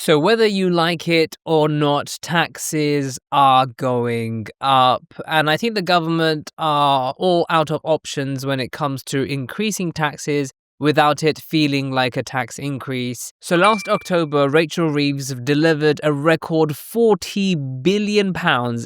So whether you like it or not, taxes are going up. And I think the government are all out of options when it comes to increasing taxes without it feeling like a tax increase. So last October, Rachel Reeves delivered a record £40 billion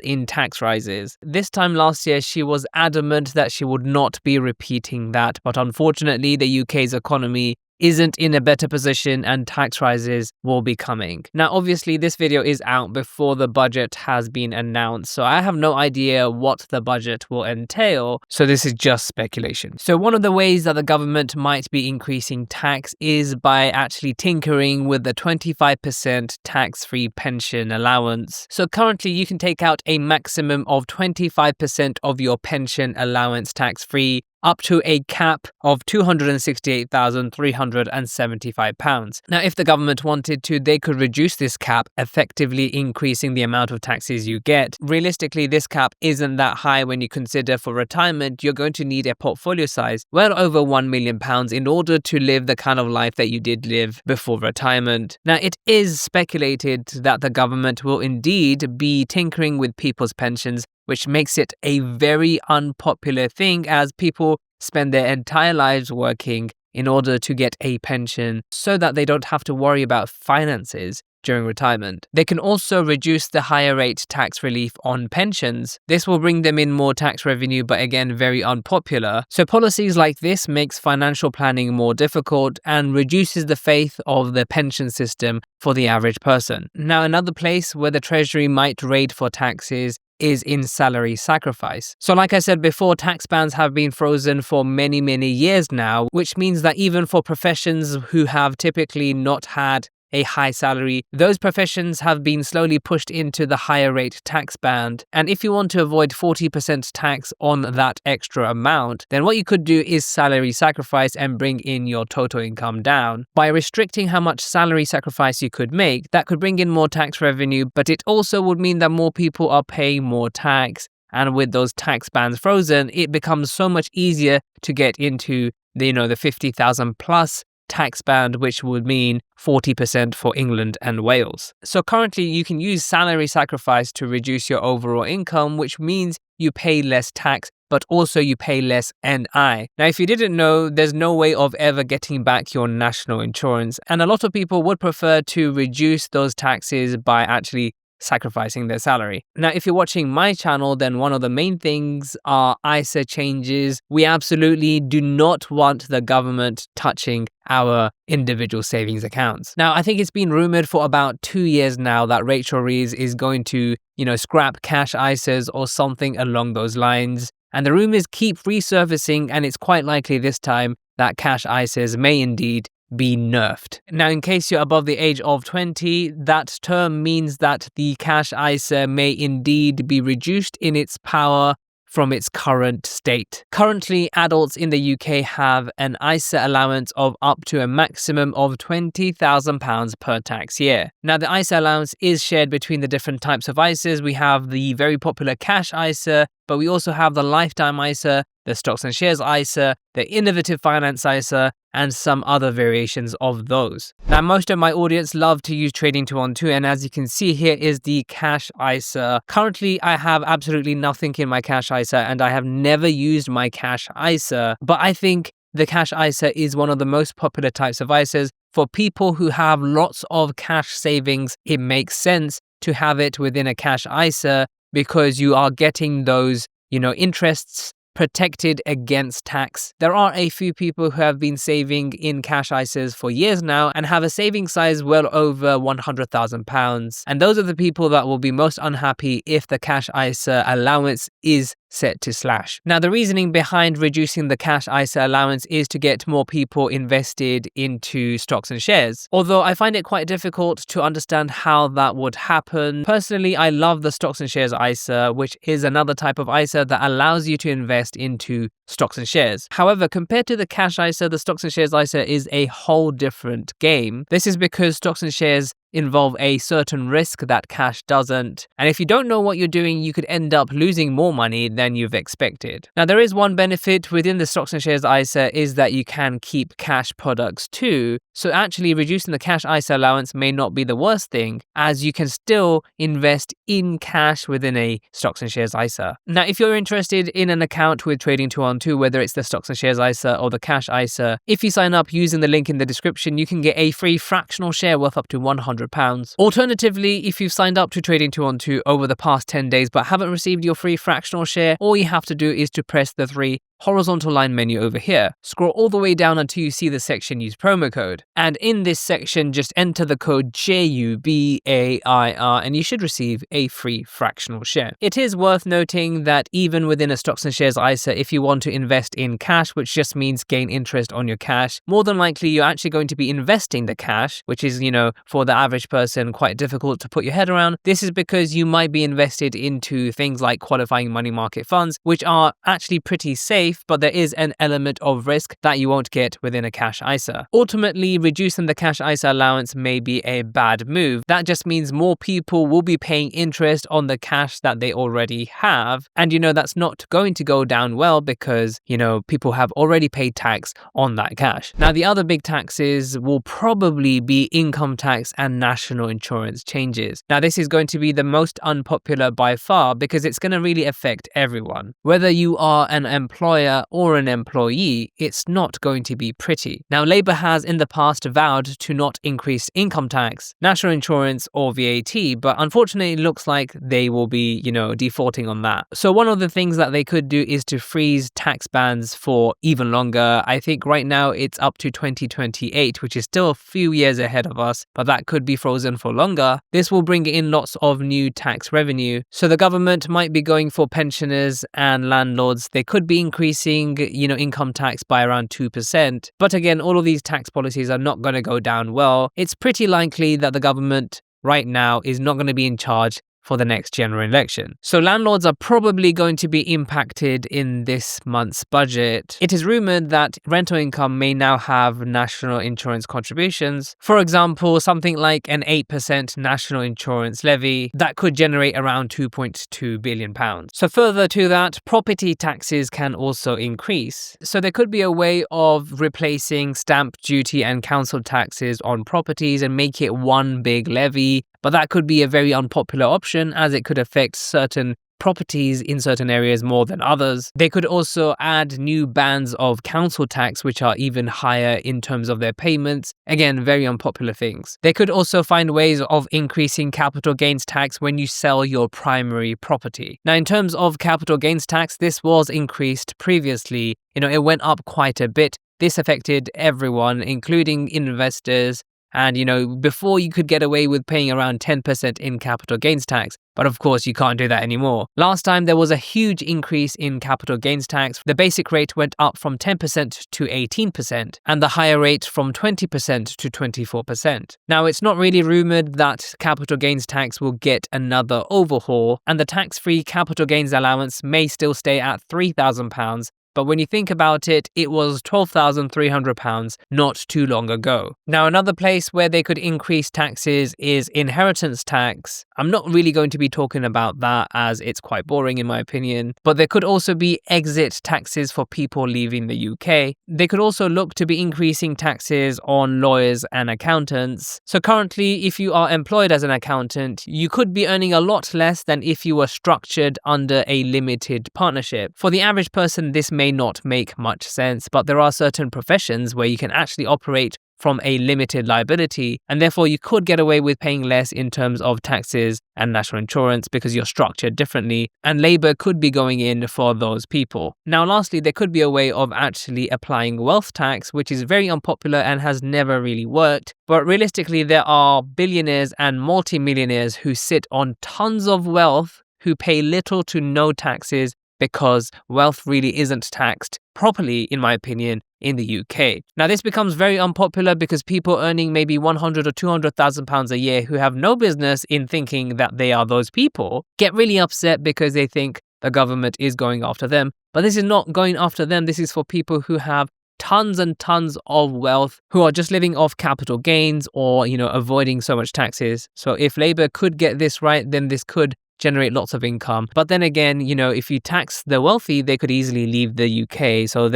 in tax rises. This time last year, she was adamant that she would not be repeating that. But unfortunately, the UK's economy isn't in a better position and tax rises will be coming. Now, obviously, this video is out before the budget has been announced, so I have no idea what the budget will entail, so this is just speculation. So one of the ways that the government might be increasing tax is by actually tinkering with the 25% tax-free pension allowance. So currently, you can take out a maximum of 25% of your pension allowance tax-free, up to a cap of £268,375. Now, if the government wanted to, they could reduce this cap, effectively increasing the amount of taxes you get. Realistically, this cap isn't that high when you consider for retirement, you're going to need a portfolio size well over £1 million in order to live the kind of life that you did live before retirement. Now, it is speculated that the government will indeed be tinkering with people's pensions, which makes it a very unpopular thing as people spend their entire lives working in order to get a pension so that they don't have to worry about finances during retirement. They can also reduce the higher rate tax relief on pensions. This will bring them in more tax revenue, but again, very unpopular. So policies like this makes financial planning more difficult and reduces the faith of the pension system for the average person. Now, another place where the Treasury might raid for taxes is in salary sacrifice. So like I said before, tax bans have been frozen for many years now, which means that even for professions who have typically not had a high salary, those professions have been slowly pushed into the higher rate tax band. And if you want to avoid 40% tax on that extra amount, then what you could do is salary sacrifice and bring in your total income down. By restricting how much salary sacrifice you could make, that could bring in more tax revenue, but it also would mean that more people are paying more tax. And with those tax bans frozen, it becomes so much easier to get into the 50,000 plus tax band, which would mean 40% for England and Wales. So currently you can use salary sacrifice to reduce your overall income, which means you pay less tax, but also you pay less NI. Now, if you didn't know, there's no way of ever getting back your national insurance, and a lot of people would prefer to reduce those taxes by actually sacrificing their salary. Now, if you're watching my channel, then one of the main things are ISA changes. We absolutely do not want the government touching our individual savings accounts. Now, I think it's been rumored for about 2 years now that Rachel Reeves is going to, scrap cash ISAs or something along those lines. And the rumors keep resurfacing, and it's quite likely this time that cash ISAs may indeed be nerfed. Now, in case you're above the age of 20, that term means that the cash ISA may indeed be reduced in its power from its current state. Currently, adults in the UK have an ISA allowance of up to a maximum of £20,000 per tax year. Now, the ISA allowance is shared between the different types of ISAs. We have the very popular cash ISA, but we also have the lifetime ISA, the stocks and shares ISA, the innovative finance ISA, and some other variations of those. Now, most of my audience love to use Trading 212, and as you can see here is the cash ISA. Currently, I have absolutely nothing in my cash ISA, and I have never used my cash ISA, but I think the cash ISA is one of the most popular types of ISAs. For people who have lots of cash savings, it makes sense to have it within a cash ISA because you are getting those, interests protected against tax. There are a few people who have been saving in cash ISAs for years now and have a saving size well over £100,000. And those are the people that will be most unhappy if the cash ISA allowance is set to slash. Now, the reasoning behind reducing the cash ISA allowance is to get more people invested into stocks and shares. Although I find it quite difficult to understand how that would happen. Personally, I love the stocks and shares ISA, which is another type of ISA that allows you to invest into stocks and shares. However, compared to the cash ISA, the stocks and shares ISA is a whole different game. This is because stocks and shares involve a certain risk that cash doesn't. And if you don't know what you're doing, you could end up losing more money than you've expected. Now, there is one benefit within the stocks and shares ISA is that you can keep cash products too. So actually reducing the cash ISA allowance may not be the worst thing, as you can still invest in cash within a stocks and shares ISA. Now, if you're interested in an account with Trading 212, whether it's the stocks and shares ISA or the cash ISA, if you sign up using the link in the description, you can get a free fractional share worth up to £100. Alternatively, if you've signed up to Trading 212 over the past 10 days but haven't received your free fractional share, all you have to do is to press the 3 horizontal line menu over here. Scroll all the way down until you see the section use promo code. And in this section, just enter the code JUBAIR and you should receive a free fractional share. It is worth noting that even within a stocks and shares ISA, if you want to invest in cash, which just means gain interest on your cash, more than likely you're actually going to be investing the cash, which is, for the average person quite difficult to put your head around. This is because you might be invested into things like qualifying money market funds, which are actually pretty safe, but there is an element of risk that you won't get within a cash ISA. Ultimately, reducing the cash ISA allowance may be a bad move. That just means more people will be paying interest on the cash that they already have. And that's not going to go down well because, people have already paid tax on that cash. Now, the other big taxes will probably be income tax and national insurance changes. Now, this is going to be the most unpopular by far because it's going to really affect everyone. Whether you are an employer or an employee, it's not going to be pretty. Now, Labour has in the past vowed to not increase income tax, national insurance or VAT, but unfortunately it looks like they will be, defaulting on that. So one of the things that they could do is to freeze tax bans for even longer. I think right now it's up to 2028, which is still a few years ahead of us, but that could be frozen for longer. This will bring in lots of new tax revenue. So the government might be going for pensioners and landlords. They could be increasing, income tax by around 2%. But again, all of these tax policies are not going to go down well. It's pretty likely that the government right now is not going to be in charge for the next general election. So landlords are probably going to be impacted in this month's budget. It is rumored that rental income may now have national insurance contributions. For example, something like an 8% national insurance levy that could generate around £2.2 billion. So further to that, property taxes can also increase. So there could be a way of replacing stamp duty and council taxes on properties and make it one big levy. But that could be a very unpopular option as it could affect certain properties in certain areas more than others. They could also add new bands of council tax, which are even higher in terms of their payments. Again, very unpopular things. They could also find ways of increasing capital gains tax when you sell your primary property. Now, in terms of capital gains tax, this was increased previously. It went up quite a bit. This affected everyone, including investors. And, before you could get away with paying around 10% in capital gains tax. But of course, you can't do that anymore. Last time, there was a huge increase in capital gains tax. The basic rate went up from 10% to 18%, and the higher rate from 20% to 24%. Now, it's not really rumored that capital gains tax will get another overhaul, and the tax-free capital gains allowance may still stay at £3,000. But when you think about it, it was £12,300 not too long ago. Now, another place where they could increase taxes is inheritance tax. I'm not really going to be talking about that as it's quite boring in my opinion. But there could also be exit taxes for people leaving the UK. They could also look to be increasing taxes on lawyers and accountants. So currently, if you are employed as an accountant, you could be earning a lot less than if you were structured under a limited partnership. For the average person, this may not make much sense, but there are certain professions where you can actually operate from a limited liability, and therefore you could get away with paying less in terms of taxes and national insurance because you're structured differently, and Labour could be going in for those people. Now, lastly, there could be a way of actually applying wealth tax, which is very unpopular and has never really worked. But realistically, there are billionaires and multimillionaires who sit on tons of wealth who pay little to no taxes because wealth really isn't taxed properly, in my opinion, in the UK. Now, this becomes very unpopular because people earning maybe £100,000 or £200,000 a year who have no business in thinking that they are those people get really upset because they think the government is going after them. But this is not going after them. This is for people who have tons and tons of wealth who are just living off capital gains or, avoiding so much taxes. So if Labour could get this right, then this could generate lots of income. But then again, if you tax the wealthy, they could easily leave the UK. So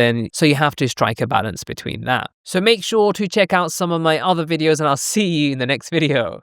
you have to strike a balance between that. So make sure to check out some of my other videos and I'll see you in the next video.